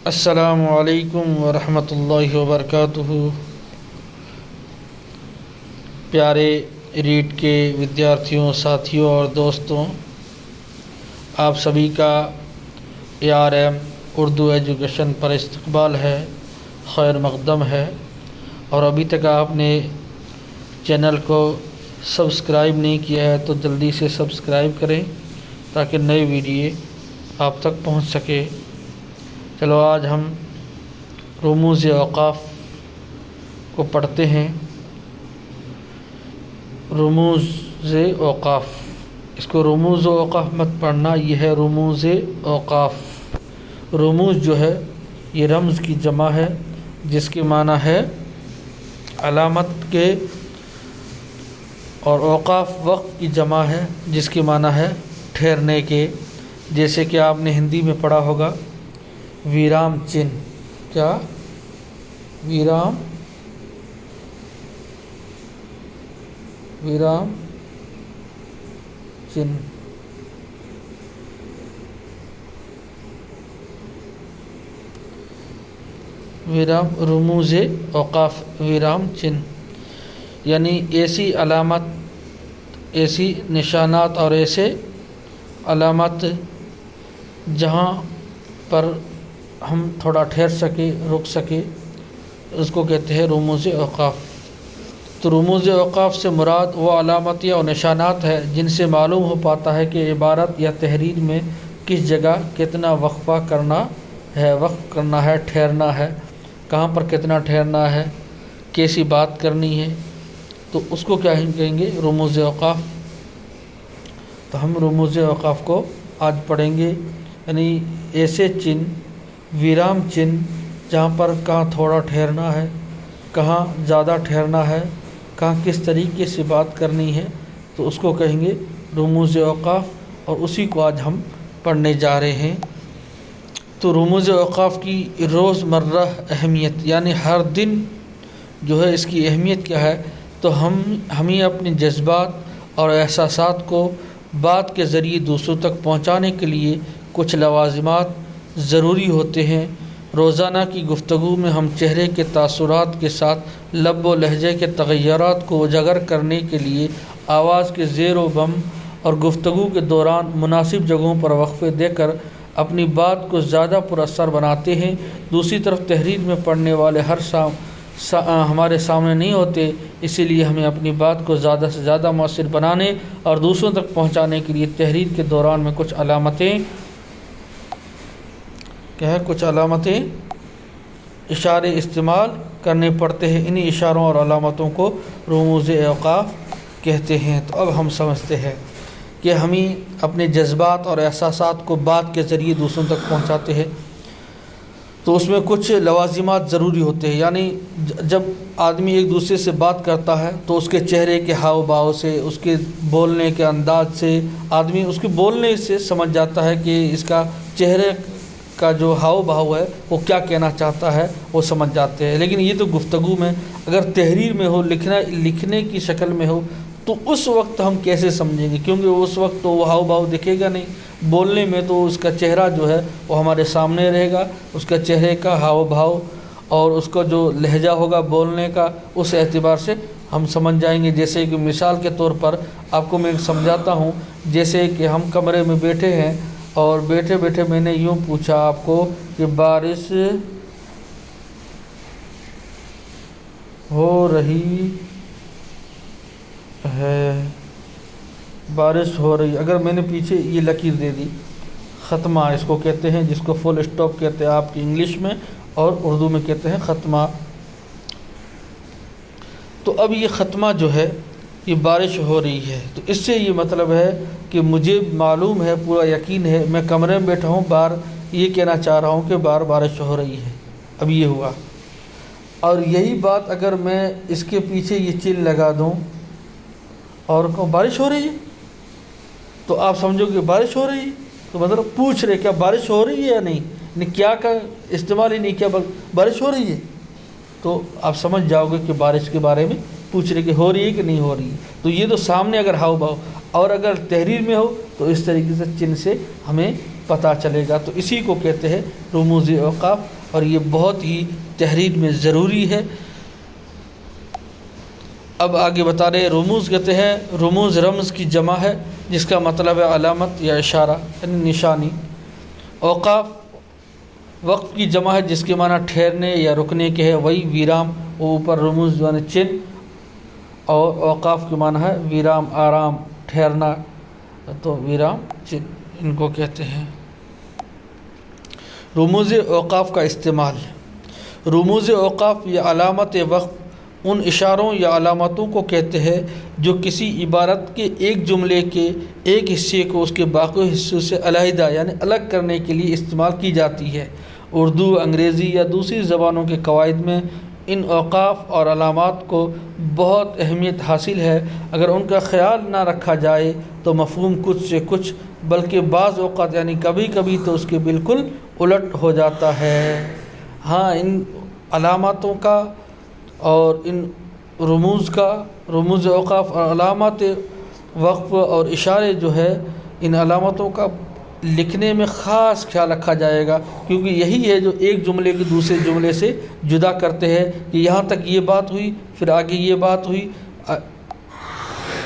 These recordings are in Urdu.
السلام علیکم ورحمۃ اللہ وبرکاتہ۔ پیارے ریٹ کے ودیارتھیوں، ساتھیوں اور دوستوں، آپ سبھی کا ARM اردو ایجوکیشن پر استقبال ہے، خیر مقدم ہے۔ اور ابھی تک آپ نے چینل کو سبسکرائب نہیں کیا ہے تو جلدی سے سبسکرائب کریں تاکہ نئے ویڈیو آپ تک پہنچ سکے۔ چلو آج ہم رموز اوقاف کو پڑھتے ہیں۔ رموز اوقاف، اس کو رموز اوقاف مت پڑھنا، یہ ہے رموز اوقاف۔ رموز جو ہے یہ رمز کی جمع ہے جس کے معنی ہے علامت کے، اور اوقاف وقت کی جمع ہے جس کے معنی ہے ٹھہرنے کے۔ جیسے کہ آپ نے ہندی میں پڑھا ہوگا ویرام چن، کیا ویرام چن۔ رموز اوقاف ویرام چن یعنی ایسی علامت، ایسی نشانات اور ایسے علامت جہاں پر ہم تھوڑا ٹھہر سکے، رک سکے، اس کو کہتے ہیں رموز اوقاف۔ تو رموز اوقاف سے مراد وہ علامت یا نشانات ہے جن سے معلوم ہو پاتا ہے کہ عبارت یا تحریر میں کس جگہ کتنا وقفہ کرنا ہے، ٹھہرنا ہے، کہاں پر کتنا ٹھہرنا ہے، کیسی بات کرنی ہے، تو اس کو کیا کہیں گے؟ رموز اوقاف۔ تو ہم رموز اوقاف کو آج پڑھیں گے، یعنی ایسے چن، ویرام چن، جہاں پر کہاں تھوڑا ٹھہرنا ہے، کہاں زیادہ ٹھہرنا ہے، کہاں کس طریقے سے بات کرنی ہے، تو اس کو کہیں گے رموز اوقاف، اور اسی کو آج ہم پڑھنے جا رہے ہیں۔ تو رموز اوقاف کی روزمرہ اہمیت، یعنی ہر دن جو ہے اس کی اہمیت کیا ہے، تو ہمیں اپنے جذبات اور احساسات کو بات کے ذریعے دوسروں تک پہنچانے کے لیے کچھ لوازمات ضروری ہوتے ہیں۔ روزانہ کی گفتگو میں ہم چہرے کے تاثرات کے ساتھ لب و لہجے کے تغیرات کو اجاگر کرنے کے لیے آواز کے زیر و بم اور گفتگو کے دوران مناسب جگہوں پر وقفے دے کر اپنی بات کو زیادہ پر اثر بناتے ہیں۔ دوسری طرف تحریر میں پڑھنے والے ہمارے سامنے نہیں ہوتے، اسی لیے ہمیں اپنی بات کو زیادہ سے زیادہ مؤثر بنانے اور دوسروں تک پہنچانے کے لیے تحریر کے دوران میں کچھ علامتیں اشارے استعمال کرنے پڑتے ہیں۔ انہی اشاروں اور علامتوں کو رموز اوقاف کہتے ہیں۔ تو اب ہم سمجھتے ہیں کہ ہمیں اپنے جذبات اور احساسات کو بات کے ذریعے دوسروں تک پہنچاتے ہیں، تو اس میں کچھ لوازمات ضروری ہوتے ہیں۔ یعنی جب آدمی ایک دوسرے سے بات کرتا ہے تو اس کے چہرے کے ہاؤ بھاؤ سے، اس کے بولنے کے انداز سے، آدمی اس کے بولنے سے سمجھ جاتا ہے کہ اس کا چہرے کا جو ہاؤ بھاؤ ہے وہ کیا کہنا چاہتا ہے، وہ سمجھ جاتے ہیں۔ لیکن یہ تو گفتگو میں، اگر تحریر میں ہو، لکھنے کی شکل میں ہو، تو اس وقت ہم کیسے سمجھیں گے؟ کیونکہ اس وقت تو وہ ہاؤ بھاؤ دکھے گا نہیں۔ بولنے میں تو اس کا چہرہ جو ہے وہ ہمارے سامنے رہے گا، اس کا چہرے کا ہاؤ بھاؤ اور اس کا جو لہجہ ہوگا بولنے کا، اس اعتبار سے ہم سمجھ جائیں گے۔ جیسے کہ مثال کے طور پر آپ کو میں سمجھاتا ہوں، جیسے کہ ہم کمرے میں بیٹھے ہیں اور بیٹھے بیٹھے میں نے یوں پوچھا آپ کو کہ بارش ہو رہی ہے، بارش ہو رہی ہے۔ اگر میں نے پیچھے یہ لکیر دے دی، ختمہ اس کو کہتے ہیں، جس کو فل اسٹاپ کہتے ہیں آپ کی انگلش میں، اور اردو میں کہتے ہیں ختمہ۔ تو اب یہ ختمہ جو ہے یہ بارش ہو رہی ہے، تو اس سے یہ مطلب ہے کہ مجھے معلوم ہے، پورا یقین ہے، میں کمرے میں بیٹھا ہوں، یہ کہنا چاہ رہا ہوں کہ بارش ہو رہی ہے۔ اب یہ ہوا، اور یہی بات اگر میں اس کے پیچھے یہ چن لگا دوں اور کہوں بارش ہو رہی ہے، تو آپ سمجھو کہ بارش ہو رہی ہے، تو مطلب پوچھ رہے کیا بارش ہو رہی ہے یا نہیں، کیا کا استعمال ہی نہیں کیا، بارش ہو رہی ہے، تو آپ سمجھ جاؤ گے کہ بارش کے بارے میں پوچھ رہے کہ ہو رہی ہے کہ نہیں ہو رہی ہے۔ تو یہ تو سامنے اگر ہاؤ بھاؤ، اور اگر تحریر میں ہو تو اس طریقے سے چن سے ہمیں پتہ چلے گا۔ تو اسی کو کہتے ہیں رموز اوقاف۔ اور یہ بہت ہی تحریر میں ضروری ہے۔ اب آگے بتا رہے رموز کہتے ہیں، رموز رمز کی جمع ہے جس کا مطلب ہے علامت یا اشارہ یعنی نشانی۔ اوقاف وقف کی جمع ہے جس کے معنی ٹھہرنے یا رکنے کے ہے، وہی ویرام وہ اوپر رموز یعنی چن، اور اوقاف کے معنی ہے ویرام آرام ٹھہرنا، تو ویرام چن ان کو کہتے ہیں۔ رموز اوقاف کا استعمال، رموز اوقاف یا علامت وقف ان اشاروں یا علامتوں کو کہتے ہیں جو کسی عبارت کے ایک جملے کے ایک حصے کو اس کے باقی حصوں سے علیحدہ یعنی الگ کرنے کے لیے استعمال کی جاتی ہے۔ اردو، انگریزی یا دوسری زبانوں کے قواعد میں ان اوقاف اور علامات کو بہت اہمیت حاصل ہے۔ اگر ان کا خیال نہ رکھا جائے تو مفہوم کچھ سے کچھ، بلکہ بعض اوقات یعنی کبھی کبھی تو اس کے بالکل الٹ ہو جاتا ہے۔ ہاں، ان علاماتوں کا اور ان رموز کا، رموز اوقاف اور علامات وقف اور اشارے جو ہے، ان علامتوں کا لکھنے میں خاص خیال رکھا جائے گا، کیونکہ یہی ہے جو ایک جملے کے دوسرے جملے سے جدا کرتے ہیں کہ یہاں تک یہ بات ہوئی، پھر آگے یہ بات ہوئی،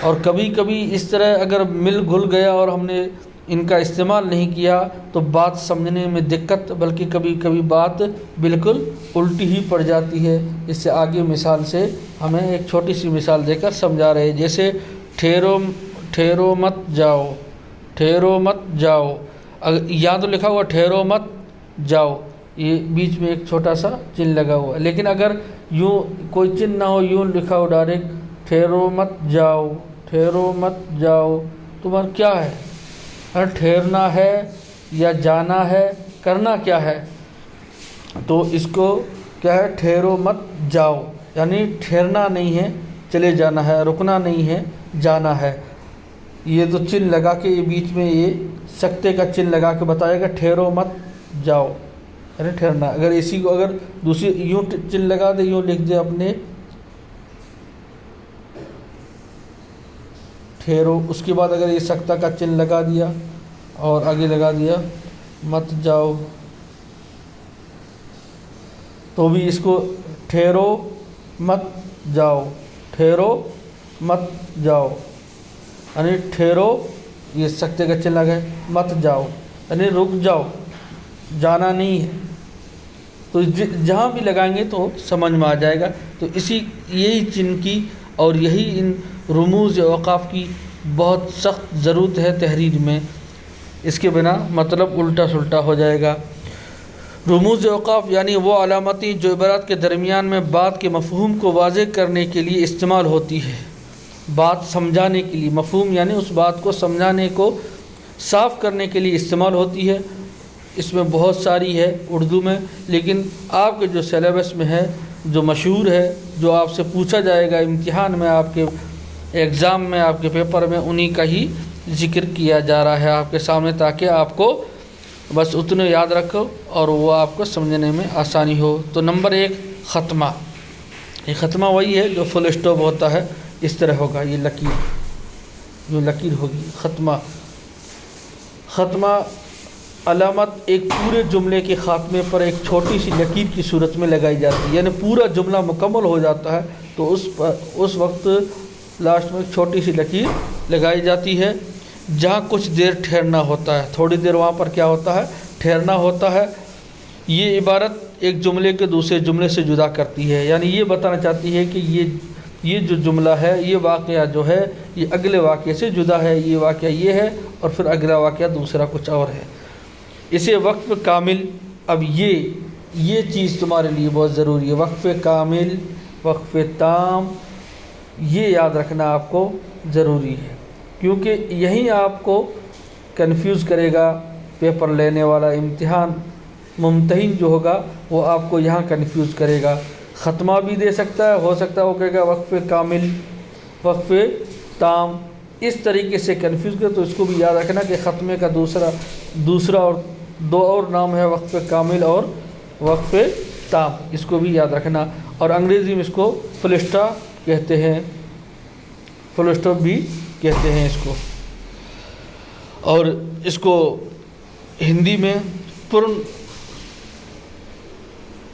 اور کبھی کبھی اس طرح اگر مل گھل گیا اور ہم نے ان کا استعمال نہیں کیا تو بات سمجھنے میں دقت، بلکہ کبھی کبھی بات بالکل الٹی ہی پڑ جاتی ہے۔ اس سے آگے مثال سے ہمیں ایک چھوٹی سی مثال دے کر سمجھا رہے ہیں، جیسے ٹھہرو مت جاؤ، ٹھہرو مت جاؤ، یہاں تو لکھا ہوا ٹھہرو مت جاؤ، یہ بیچ میں ایک چھوٹا سا چن لگا ہوا ہے، لیکن اگر یوں کوئی چن نہ ہو، یوں لکھا ہو ڈائریکٹ ٹھہرو مت جاؤ، ٹھہرو مت جاؤ، تمہارا کیا ہے؟ ٹھہرنا ہے یا جانا ہے، کرنا کیا ہے؟ تو اس کو کیا ہے؟ ٹھہرو مت جاؤ، یعنی ٹھہرنا نہیں ہے، چلے جانا ہے، رکنا نہیں ہے، جانا ہے۔ یہ تو چن لگا کے یہ بیچ میں یہ سکتے کا چن لگا کے بتائے گا ٹھہرو مت جاؤ، یعنی ٹھہرنا۔ اگر اسی کو اگر دوسری یوں چن لگا دے، یوں لکھ دے اپنے ٹھہرو، اس کے بعد اگر یہ سکتا کا چن لگا دیا اور آگے لگا دیا مت جاؤ، تو بھی اس کو ٹھہرو مت جاؤ، ٹھہرو مت جاؤ، یعنی ٹھہرو یہ سکتے کا چن لگا ہے، مت جاؤ یعنی رک جاؤ، جانا نہیں ہے۔ تو جہاں بھی لگائیں گے تو سمجھ میں آ جائے گا۔ تو یہی چن کی اور یہی ان رموز اوقاف کی بہت سخت ضرورت ہے تحریر میں، اس کے بنا مطلب الٹا سلٹا ہو جائے گا۔ رموز اوقاف یعنی وہ علامتیں جو عبارات کے درمیان میں بات کے مفہوم کو واضح کرنے کے لیے استعمال ہوتی ہے، بات سمجھانے کے لیے، مفہوم یعنی اس بات کو سمجھانے کو صاف کرنے کے لیے استعمال ہوتی ہے۔ اس میں بہت ساری ہے اردو میں، لیکن آپ کے جو سلیبس میں ہے، جو مشہور ہے، جو آپ سے پوچھا جائے گا امتحان میں، آپ کے ایگزام میں، آپ کے پیپر میں، انہی کا ہی ذکر کیا جا رہا ہے آپ کے سامنے، تاکہ آپ کو بس اتنے یاد رکھو اور وہ آپ کو سمجھنے میں آسانی ہو۔ تو نمبر 1 ختمہ۔ یہ ختمہ وہی ہے جو فل اسٹاپ ہوتا ہے، اس طرح ہوگا، یہ لکیر، جو لکیر ہوگی ختمہ۔ ختمہ علامت ایک پورے جملے کے خاتمے پر ایک چھوٹی سی لکیر کی صورت میں لگائی جاتی ہے، یعنی پورا جملہ مکمل ہو جاتا ہے تو اس وقت لاسٹ میں ایک چھوٹی سی لکیر لگائی جاتی ہے، جہاں کچھ دیر ٹھہرنا ہوتا ہے، تھوڑی دیر وہاں پر کیا ہوتا ہے؟ ٹھہرنا ہوتا ہے۔ یہ عبارت ایک جملے کے دوسرے جملے سے جدا کرتی ہے، یعنی یہ بتانا چاہتی ہے کہ یہ جو جملہ ہے، یہ واقعہ جو ہے، یہ اگلے واقعے سے جدا ہے، یہ واقعہ یہ ہے اور پھر اگلا واقعہ دوسرا کچھ اور ہے۔ اسے وقف کامل، اب یہ چیز تمہارے لیے بہت ضروری ہے، وقف کامل، وقف تام، یہ یاد رکھنا آپ کو ضروری ہے، کیونکہ یہی آپ کو کنفیوز کرے گا پیپر لینے والا، امتحان ممتحن جو ہوگا وہ آپ کو یہاں کنفیوز کرے گا۔ ختمہ بھی دے سکتا ہے، ہو سکتا ہے وہ کہے گا وقف کامل، وقف تام، اس طریقے سے کنفیوز کرے، تو اس کو بھی یاد رکھنا کہ ختمے کا دوسرا اور دو اور نام ہے، وقف کامل اور وقف تام، اس کو بھی یاد رکھنا۔ اور انگریزی میں اس کو فل اسٹاپ کہتے ہیں، فل اسٹاپ بھی کہتے ہیں اس کو، اور اس کو ہندی میں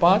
5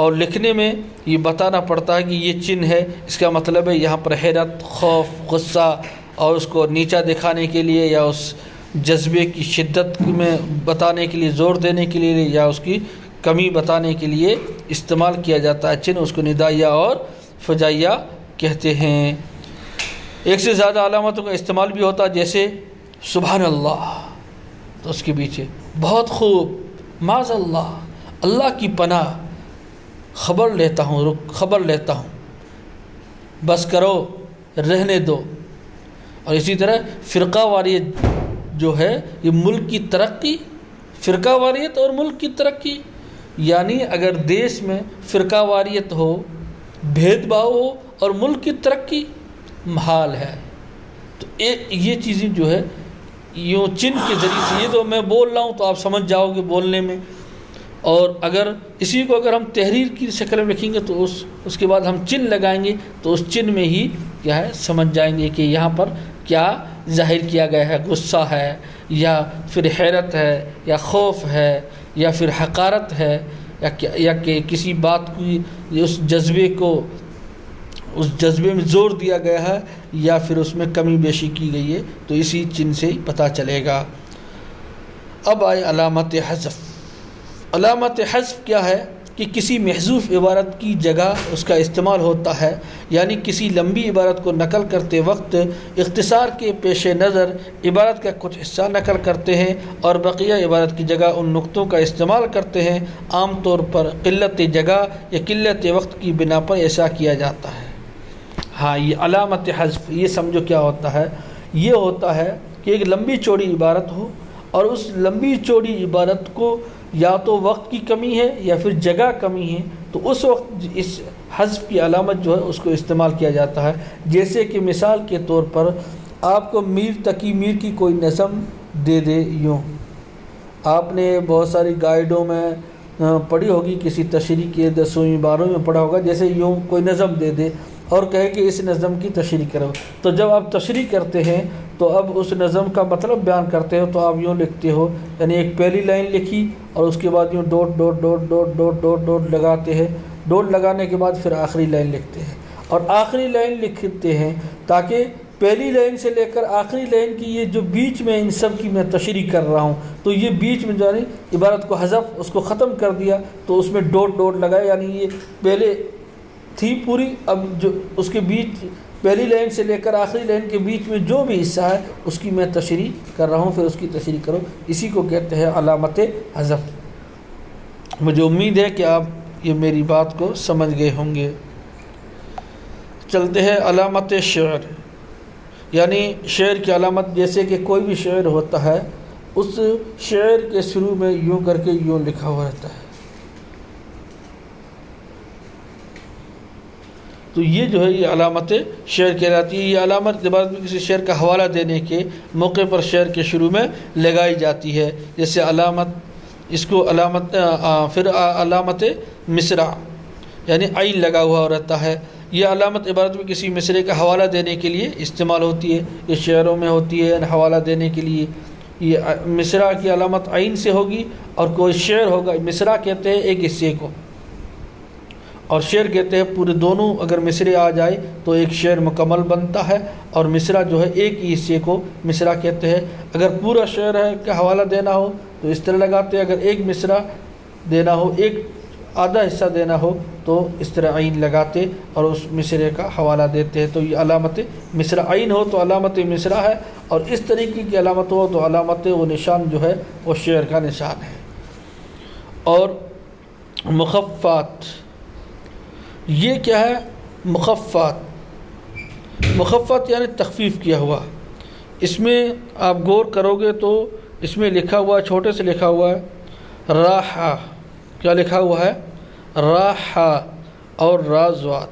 اور لکھنے میں یہ بتانا پڑتا ہے کہ یہ چن ہے، اس کا مطلب ہے یہاں پر حیرت، خوف، غصہ، اور اس کو نیچا دکھانے کے لیے یا اس جذبے کی شدت میں بتانے کے لیے، زور دینے کے لیے، یا اس کی کمی بتانے کے لیے استعمال کیا جاتا ہے چن، اس کو ندائیہ اور فجائیہ کہتے ہیں۔ ایک سے زیادہ علامتوں کا استعمال بھی ہوتا ہے، جیسے سبحان اللہ، تو اس کے پیچھے بہت خوب، معاذ اللہ، اللہ کی پناہ، خبر لیتا ہوں، بس کرو، رہنے دو۔ اور اسی طرح فرقہ واریت جو ہے یہ ملک کی ترقی، فرقہ واریت اور ملک کی ترقی، یعنی اگر دیش میں فرقہ واریت ہو، بھید بھاؤ ہو اور ملک کی ترقی محال ہے۔ تو یہ چیزیں جو ہے یوں چن کے ذریعے سے، یہ تو میں بول رہا ہوں تو آپ سمجھ جاؤ گے بولنے میں، اور اگر اسی کو اگر ہم تحریر کی شکل میں لکھیں گے تو اس کے بعد ہم چن لگائیں گے تو اس چن میں ہی کیا ہے سمجھ جائیں گے کہ یہاں پر کیا ظاہر کیا گیا ہے، غصہ ہے یا پھر حیرت ہے یا خوف ہے یا پھر حقارت ہے یا کہ کسی بات کی اس جذبے میں زور دیا گیا ہے یا پھر اس میں کمی بیشی کی گئی ہے، تو اسی چن سے ہی پتہ چلے گا۔ اب آئے علامت حذف۔ علامت حذف کیا ہے کہ کسی محذوف عبارت کی جگہ اس کا استعمال ہوتا ہے، یعنی کسی لمبی عبارت کو نقل کرتے وقت اختصار کے پیش نظر عبارت کا کچھ حصہ نقل کرتے ہیں اور بقیہ عبارت کی جگہ ان نقطوں کا استعمال کرتے ہیں۔ عام طور پر قلت جگہ یا قلت وقت کی بنا پر ایسا کیا جاتا ہے۔ ہاں، یہ علامت حذف، یہ سمجھو کیا ہوتا ہے۔ یہ ہوتا ہے کہ ایک لمبی چوڑی عبارت ہو اور اس لمبی چوڑی عبارت کو یا تو وقت کی کمی ہے یا پھر جگہ کمی ہے، تو اس وقت اس حذف کی علامت جو ہے اس کو استعمال کیا جاتا ہے۔ جیسے کہ مثال کے طور پر آپ کو میر تقی میر کی کوئی نظم دے دے، یوں آپ نے بہت ساری گائیڈوں میں پڑھی ہوگی، کسی تشریح کے 10ویں 12ویں میں پڑھا ہوگا، جیسے یوں کوئی نظم دے دے اور کہے کہ اس نظم کی تشریح کرو، تو جب آپ تشریح کرتے ہیں تو اب اس نظم کا مطلب بیان کرتے ہو تو آپ یوں لکھتے ہو، یعنی ایک پہلی لائن لکھی اور اس کے بعد یوں dot dot dot dot dot dot dot لگاتے ہیں، ڈاٹ لگانے کے بعد پھر آخری لائن لکھتے ہیں اور آخری لائن لکھتے ہیں تاکہ پہلی لائن سے لے کر آخری لائن کی یہ جو بیچ میں ان سب کی میں تشریح کر رہا ہوں، تو یہ بیچ میں جو ہے عبارت کو حذف، اس کو ختم کر دیا تو اس میں ڈاٹ ڈاٹ لگایا، یعنی یہ پہلے تھی پوری، اب جو اس کے بیچ پہلی لائن سے لے کر آخری لائن کے بیچ میں جو بھی حصہ ہے اس کی میں تشریح کر رہا ہوں، پھر اس کی تشریح کرو، اسی کو کہتے ہیں علامت حذف۔ مجھے امید ہے کہ آپ یہ میری بات کو سمجھ گئے ہوں گے۔ چلتے ہیں علامت شعر، یعنی شعر کی علامت، جیسے کہ کوئی بھی شعر ہوتا ہے اس شعر کے شروع میں یوں کر کے یوں لکھا ہوا رہتا ہے، تو یہ جو ہے یہ علامت شعر کہلاتی ہے۔ یہ علامت عبارت میں کسی شعر کا حوالہ دینے کے موقع پر شعر کے شروع میں لگائی جاتی ہے، جیسے علامت، اس کو علامت، پھر علامت مصرع، یعنی عین لگا ہوا رہتا ہے۔ یہ علامت عبارت میں کسی مصرعے کا حوالہ دینے کے لیے استعمال ہوتی ہے، یہ شعروں میں ہوتی ہے حوالہ دینے کے لیے۔ یہ مصرع کی علامت عین سے ہوگی، اور کوئی شعر ہوگا، مصرع کہتے ہیں ایک حصے کو، اور شعر کہتے ہیں پورے دونوں اگر مصرعے آ جائے تو ایک شعر مکمل بنتا ہے، اور مصرع جو ہے ایک ہی حصے کو مصرع کہتے ہیں۔ اگر پورا شعر ہے کا حوالہ دینا ہو تو اس طرح لگاتے ہیں، اگر ایک مصرع دینا ہو، ایک آدھا حصہ دینا ہو تو اس طرح عین لگاتے اور اس مصرعے کا حوالہ دیتے ہیں۔ تو یہ علامت مصرع، عین ہو تو علامت مصرع ہے، اور اس طریقے کی علامت ہو تو علامت وہ نشان جو ہے وہ شعر کا نشان ہے۔ اور مخففات، یہ کیا ہے؟ مخففات یعنی تخفیف کیا ہوا۔ اس میں آپ غور کرو گے تو اس میں لکھا ہوا ہے، چھوٹے سے لکھا ہوا ہے راحہ، کیا لکھا ہوا ہے؟ راحہ اور را زواد،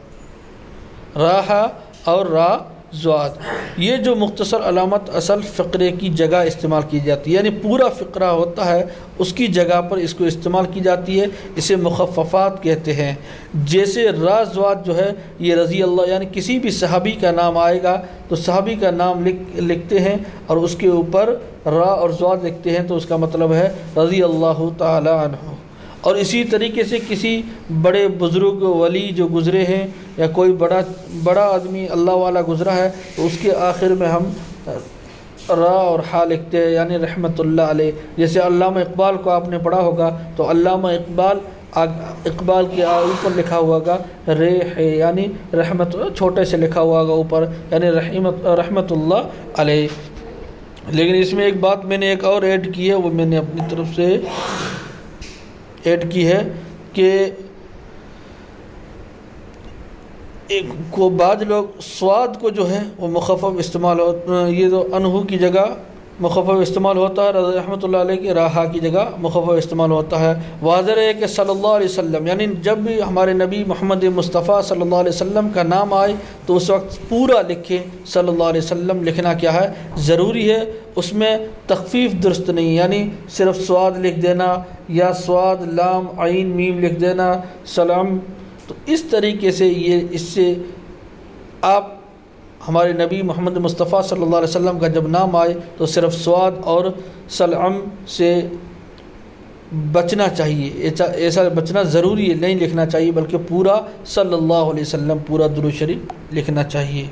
راحہ اور را زواد، یہ جو مختصر علامت اصل فقرے کی جگہ استعمال کی جاتی ہے، یعنی پورا فقرہ ہوتا ہے اس کی جگہ پر اس کو استعمال کی جاتی ہے، اسے مخففات کہتے ہیں۔ جیسے را زواد جو ہے یہ رضی اللہ، یعنی کسی بھی صحابی کا نام آئے گا تو صحابی کا نام لکھتے ہیں اور اس کے اوپر را اور زواد لکھتے ہیں، تو اس کا مطلب ہے رضی اللہ تعالی عنہ۔ اور اسی طریقے سے کسی بڑے بزرگ ولی جو گزرے ہیں یا کوئی بڑا آدمی اللہ والا گزرا ہے تو اس کے آخر میں ہم را اور ہا لکھتے ہیں، یعنی رحمت اللہ علیہ۔ جیسے علامہ اقبال کو آپ نے پڑھا ہوگا تو علامہ اقبال کے اوپر لکھا ہوا ہوگا رے ہے، یعنی رحمت، چھوٹے سے لکھا ہوا ہوگا اوپر، یعنی رحمت اللہ علیہ۔ لیکن اس میں ایک بات میں نے ایک اور ایڈ کی ہے، وہ میں نے اپنی طرف سے ایڈ کی ہے کہ بعض لوگ سواد کو جو ہے وہ مخفف استعمال یہ تو انہو کی جگہ مخفف استعمال ہوتا ہے، رحمۃ اللہ علیہ کے راہا کی جگہ مخفف استعمال ہوتا ہے۔ واضح ہے کہ صلی اللہ علیہ وسلم، یعنی جب بھی ہمارے نبی محمد مصطفیٰ صلی اللہ علیہ وسلم کا نام آئے تو اس وقت پورا لکھیں صلی اللہ علیہ وسلم، لکھنا کیا ہے ضروری ہے، اس میں تخفیف درست نہیں، یعنی صرف سواد لکھ دینا یا سواد لام عین میم لکھ دینا سلام، تو اس طریقے سے اس سے آپ ہمارے نبی محمد مصطفیٰ صلی اللہ علیہ وسلم کا جب نام آئے تو صرف سواد اور سلام سے بچنا چاہیے، ایسا بچنا ضروری ہے، نہیں لکھنا چاہیے بلکہ پورا صلی اللہ علیہ وسلم پورا درود شریف لکھنا چاہیے۔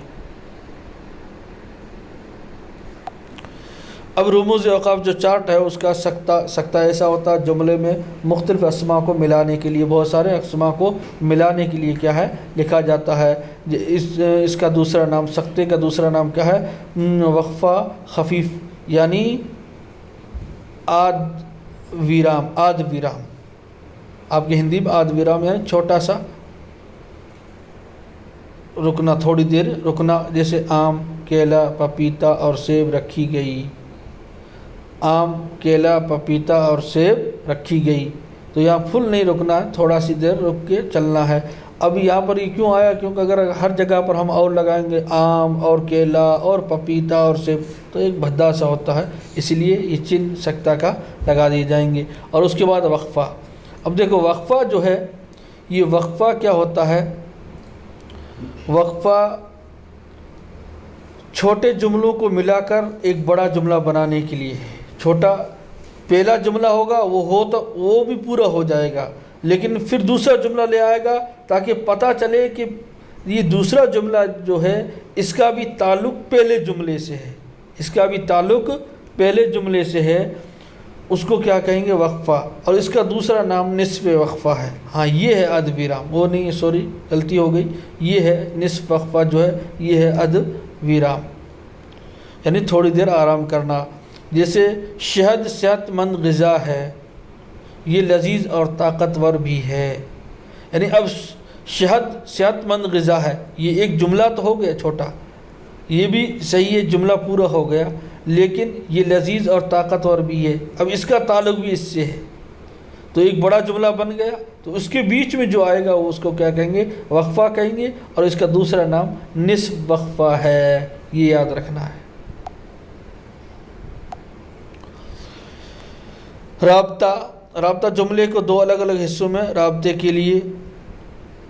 اب رموز اوقاف جو چارٹ ہے اس کا سکتہ ایسا ہوتا ہے، جملے میں مختلف اسماء کو ملانے کے لیے، بہت سارے اسماء کو ملانے کے لیے کیا ہے لکھا جاتا ہے۔ اس کا دوسرا نام، سکتے کا دوسرا نام کیا ہے؟ وقفہ خفیف، یعنی آد ویرام آپ کی ہندی میں آد ویرام یعنی چھوٹا سا رکنا، تھوڑی دیر رکنا، جیسے آم کیلا پپیتا اور سیب رکھی گئی، آم کیلا پپیتا اور سیب رکھی گئی، تو یہاں فل نہیں رکنا ہے، تھوڑا سی دیر رک کے چلنا ہے۔ اب یہاں پر یہ کیوں آیا؟ کیونکہ اگر ہر جگہ پر ہم اور لگائیں گے آم اور کیلا اور پپیتا اور سیب تو ایک بھدا سا ہوتا ہے، اس لیے یہ چن سکتہ کا لگا دیے جائیں گے۔ اور اس کے بعد وقفہ۔ اب دیکھو وقفہ جو ہے، یہ وقفہ کیا ہوتا ہے؟ وقفہ چھوٹے جملوں کو ملا کر ایک بڑا جملہ بنانے کے لیے، چھوٹا پہلا جملہ ہوگا وہ بھی پورا ہو جائے گا، لیکن پھر دوسرا جملہ لے آئے گا تاکہ پتہ چلے کہ یہ دوسرا جملہ جو ہے اس کا بھی تعلق پہلے جملے سے ہے، اس کو کیا کہیں گے؟ وقفہ۔ اور اس کا دوسرا نام نصف وقفہ ہے۔ ہاں یہ ہے اد ویرام، وہ نہیں، سوری غلطی ہو گئی، یہ ہے نصف وقفہ جو ہے یہ ہے اد ویرام، یعنی تھوڑی دیر آرام کرنا۔ جیسے شہد صحت مند غذا ہے، یہ لذیذ اور طاقتور بھی ہے، یعنی اب شہد صحت مند غذا ہے، یہ ایک جملہ تو ہو گیا چھوٹا، یہ بھی صحیح ہے، جملہ پورا ہو گیا، لیکن یہ لذیذ اور طاقتور بھی ہے، اب اس کا تعلق بھی اس سے ہے، تو ایک بڑا جملہ بن گیا۔ تو اس کے بیچ میں جو آئے گا وہ اس کو کیا کہیں گے؟ وقفہ کہیں گے، اور اس کا دوسرا نام نصف وقفہ ہے، یہ یاد رکھنا ہے۔ رابطہ جملے کو دو الگ الگ حصوں میں رابطے کے لیے،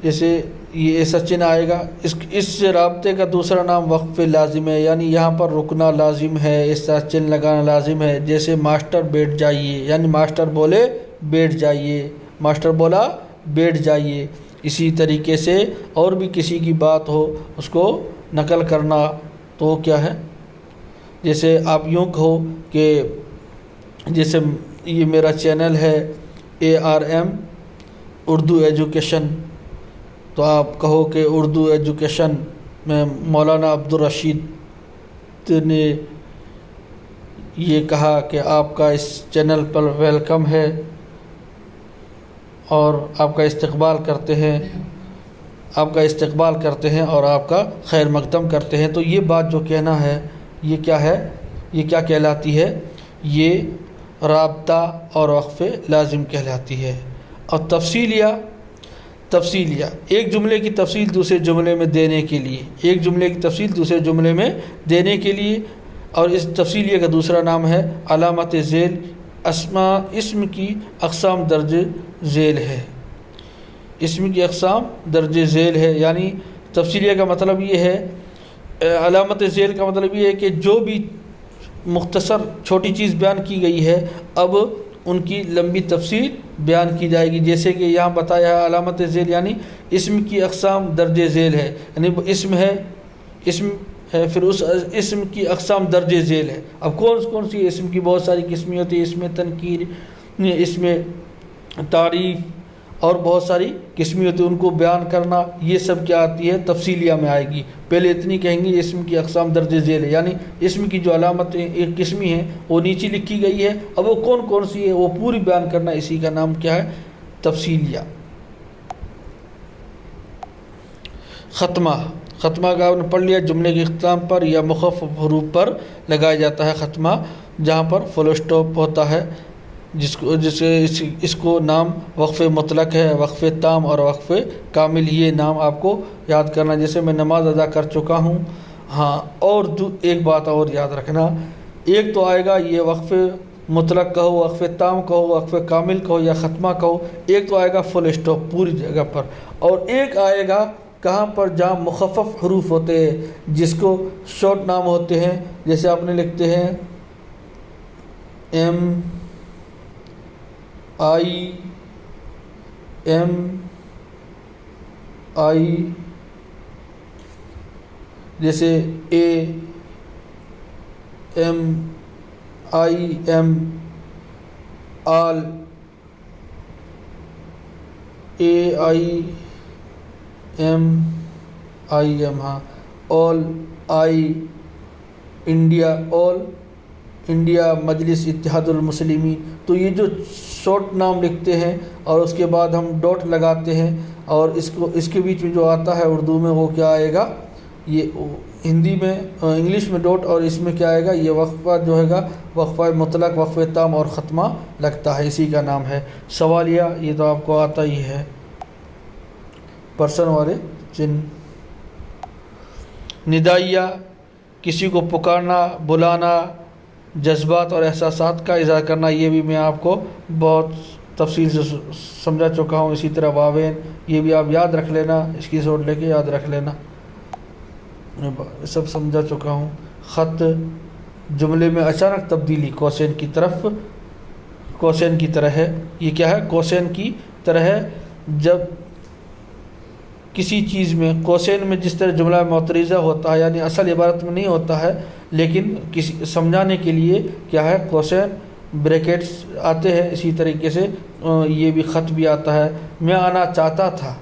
جیسے یہ ایسا چن آئے گا، اس سے رابطے کا دوسرا نام وقف لازم ہے، یعنی یہاں پر رکنا لازم ہے، اس طرح چن لگانا لازم ہے۔ جیسے ماسٹر بیٹھ جائیے، یعنی ماسٹر بولے بیٹھ جائیے، ماسٹر بولا بیٹھ جائیے۔ اسی طریقے سے اور بھی کسی کی بات ہو اس کو نقل کرنا تو کیا ہے؟ جیسے آپ یوں کہو کہ جیسے یہ میرا چینل ہے ARM اردو ایجوکیشن، تو آپ کہو کہ اردو ایجوکیشن میں مولانا عبدالرشید نے یہ کہا کہ آپ کا اس چینل پر ویلکم ہے اور آپ کا استقبال کرتے ہیں اور آپ کا خیر مقدم کرتے ہیں۔ تو یہ بات جو کہنا ہے یہ کیا ہے؟ یہ کیا کہلاتی ہے؟ یہ رابطہ اور وقف لازم کہلاتی ہے۔ اور تفصیلیہ ایک جملے کی تفصیل دوسرے جملے میں دینے کے لیے، اور اس تفصیلیہ کا دوسرا نام ہے علامت ذیل۔ اسم کی اقسام درج ذیل ہے، یعنی تفصیلیہ کا مطلب یہ ہے، علامت ذیل کا مطلب یہ ہے کہ جو بھی مختصر چھوٹی چیز بیان کی گئی ہے اب ان کی لمبی تفصیل بیان کی جائے گی، جیسے کہ یہاں بتایا ہے علامت ذیل یعنی اسم کی اقسام درج ذیل ہے، یعنی اسم ہے پھر اس اسم کی اقسام درج ذیل ہے۔ اب کون سی اسم کی بہت ساری قسمیں ہوتی ہیں، اسم تنکیر، اسم تعریف اور بہت ساری قسمیں ہوتی ہیں، ان کو بیان کرنا یہ سب کیا آتی ہے تفصیلیہ میں آئے گی۔ پہلے اتنی کہیں گے اسم کی اقسام درج ذیل ہے، یعنی اسم کی جو علامتیں ایک قسمی ہیں وہ نیچے لکھی گئی ہے، اب وہ کون سی ہے وہ پوری بیان کرنا، اسی کا نام کیا ہے تفصیلیہ۔ ختمہ کا آپ نے پڑھ لیا، جملے کے اختتام پر یا مخفف حروف پر لگایا جاتا ہے ختمہ، جہاں پر فل اسٹاپ ہوتا ہے، اس کو نام وقف مطلق ہے، وقف تام اور وقف کامل، یہ نام آپ کو یاد کرنا۔ جیسے میں نماز ادا کر چکا ہوں، ہاں، اور ایک بات اور یاد رکھنا، ایک تو آئے گا یہ وقف مطلق کہو، وقف تام کہو، وقف کامل کہو یا ختمہ کہو، ایک تو آئے گا فل اسٹاپ پوری جگہ پر، اور ایک آئے گا کہاں پر جہاں مخفف حروف ہوتے ہیں، جس کو شارٹ نام ہوتے ہیں، جیسے آپ نے لکھتے ہیں ایم آئی، جیسے ایم آل، ایم، ہاں، آل، انڈیا، مجلس اتحاد المسلمین، تو یہ جو شارٹ نام لکھتے ہیں اور اس کے بعد ہم ڈاٹ لگاتے ہیں، اور اس کے بیچ میں جو آتا ہے اردو میں وہ کیا آئے گا، یہ ہندی میں انگلش میں ڈاٹ، اور اس میں کیا آئے گا یہ وقفہ جو ہے گا وقفہ مطلق، وقفہ تام اور ختمہ لگتا ہے، اسی کا نام ہے سوالیہ۔ یہ تو آپ کو آتا ہی ہے، پرسن والے چن۔ ندائیہ، کسی کو پکارنا، بلانا، جذبات اور احساسات کا اظہار کرنا، یہ بھی میں آپ کو بہت تفصیل سے سمجھا چکا ہوں۔ اسی طرح واوین، یہ بھی آپ یاد رکھ لینا، اس کی نوٹ لے کے یاد رکھ لینا، سب سمجھا چکا ہوں۔ خط، جملے میں اچانک تبدیلی کوسین کی طرح ہے، یہ کیا ہے کوسین کی طرح ہے، جب کسی چیز میں کوسین میں جس طرح جملہ معترضہ ہوتا ہے، یعنی اصل عبارت میں نہیں ہوتا ہے، لیکن کسی سمجھانے کے لیے کیا ہے کوسین بریکٹس آتے ہیں، اسی طریقے سے یہ بھی خط بھی آتا ہے۔ میں آنا چاہتا تھا،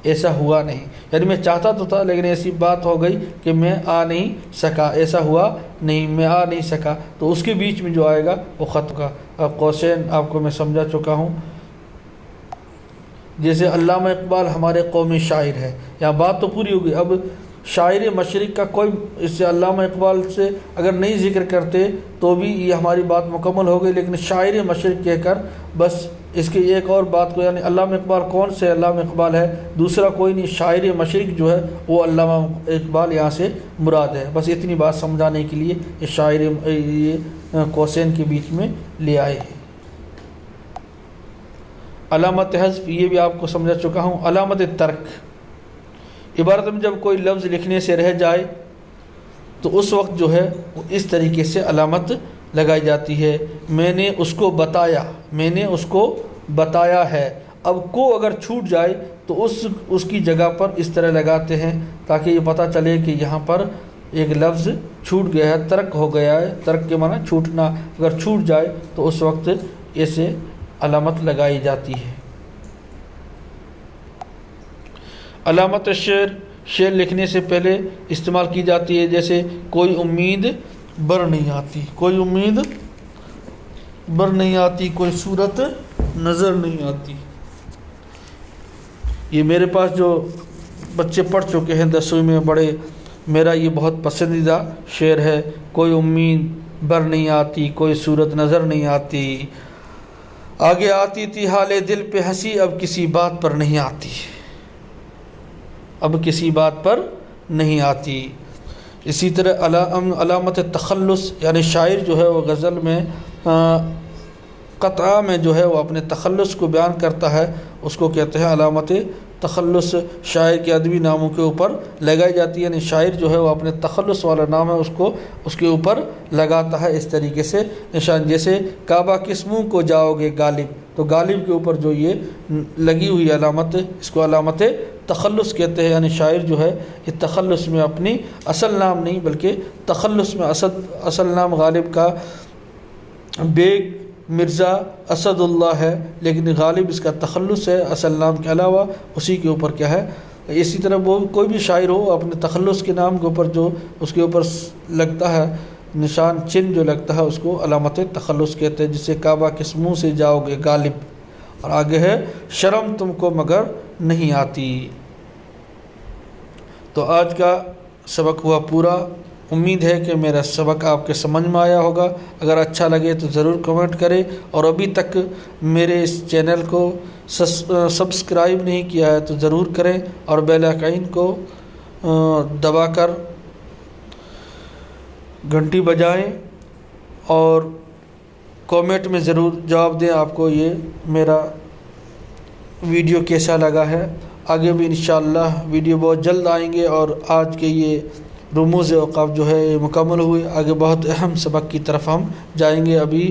ایسا ہوا نہیں، یعنی میں چاہتا تو تھا لیکن ایسی بات ہو گئی کہ میں آ نہیں سکا، ایسا ہوا نہیں، میں آ نہیں سکا، تو اس کے بیچ میں جو آئے گا وہ خط کا کوسین آپ کو میں سمجھا چکا ہوں۔ جیسے علامہ اقبال ہمارے قومی شاعر ہے، یہاں بات تو پوری ہوگی۔ اب شاعر مشرق کا کوئی اس سے علامہ اقبال سے اگر نہیں ذکر کرتے تو بھی یہ ہماری بات مکمل ہو گئی، لیکن شاعر مشرق کہہ کر بس اس کی ایک اور بات کو، یعنی علامہ اقبال کون سے علامہ اقبال ہے، دوسرا کوئی نہیں، شاعر مشرق جو ہے وہ علامہ اقبال یہاں سے مراد ہے، بس اتنی بات سمجھانے کے لیے یہ شاعر یہ کوسین کے بیچ میں لے آئے ہیں۔ علامت حذف، یہ بھی آپ کو سمجھا چکا ہوں۔ علامت ترک، عبارت میں جب کوئی لفظ لکھنے سے رہ جائے تو اس وقت جو ہے وہ اس طریقے سے علامت لگائی جاتی ہے، میں نے اس کو بتایا ہے۔ اب کو اگر چھوٹ جائے تو اس کی جگہ پر اس طرح لگاتے ہیں تاکہ یہ پتہ چلے کہ یہاں پر ایک لفظ چھوٹ گیا ہے، ترک ہو گیا ہے، ترک کے معنی چھوٹنا، اگر چھوٹ جائے تو اس وقت ایسے علامت لگائی جاتی ہے۔ علامت شعر لکھنے سے پہلے استعمال کی جاتی ہے، جیسے کوئی امید بر نہیں آتی، کوئی صورت نظر نہیں آتی۔ یہ میرے پاس جو بچے پڑھ چکے ہیں 10ویں میں بڑے، میرا یہ بہت پسندیدہ شعر ہے، کوئی امید بر نہیں آتی، کوئی صورت نظر نہیں آتی، آگے آتی تھی حال دل پہ ہنسی، اب کسی بات پر نہیں آتی۔ اسی طرح علامت تخلص، یعنی شاعر جو ہے وہ غزل میں قطعہ میں جو ہے وہ اپنے تخلص کو بیان کرتا ہے، اس کو کہتے ہیں علامت تخلص شاعر کے ادبی ناموں کے اوپر لگائی جاتی ہے، یعنی شاعر جو ہے وہ اپنے تخلص والا نام ہے اس کے اوپر لگاتا ہے اس طریقے سے نشان، جیسے کعبہ کس منہ کو جاؤ گے غالب، تو غالب کے اوپر جو یہ لگی ہوئی علامت، اس کو علامت تخلص کہتے ہیں، یعنی شاعر جو ہے یہ تخلص میں اپنی اصل نام نہیں بلکہ تخلص میں اصل نام غالب کا بیگ مرزا اسد اللہ ہے، لیکن غالب اس کا تخلص ہے، اصل نام کے علاوہ اسی کے اوپر کیا ہے۔ اسی طرح وہ کوئی بھی شاعر ہو اپنے تخلص کے نام کے اوپر جو اس کے اوپر لگتا ہے نشان چن جو لگتا ہے اس کو علامت تخلص کہتے ہیں، جسے کعبہ کس منہ سے جاؤ گے غالب، اور آگے ہے شرم تم کو مگر نہیں آتی۔ تو آج کا سبق ہوا پورا، امید ہے کہ میرا سبق آپ کے سمجھ میں آیا ہوگا، اگر اچھا لگے تو ضرور کمنٹ کریں، اور ابھی تک میرے اس چینل کو سبسکرائب نہیں کیا ہے تو ضرور کریں، اور بیل آئیکن کو دبا کر گھنٹی بجائیں، اور کامنٹ میں ضرور جواب دیں آپ کو یہ میرا ویڈیو کیسا لگا ہے۔ آگے بھی انشاءاللہ ویڈیو بہت جلد آئیں گے، اور آج کے یہ رموز اوقاف جو ہے یہ مکمل ہوئے، آگے بہت اہم سبق کی طرف ہم جائیں گے۔ ابھی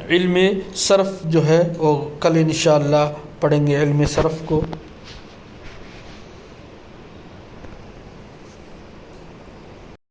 علم صرف جو ہے وہ کل انشاءاللہ پڑھیں گے، علم صرف کو۔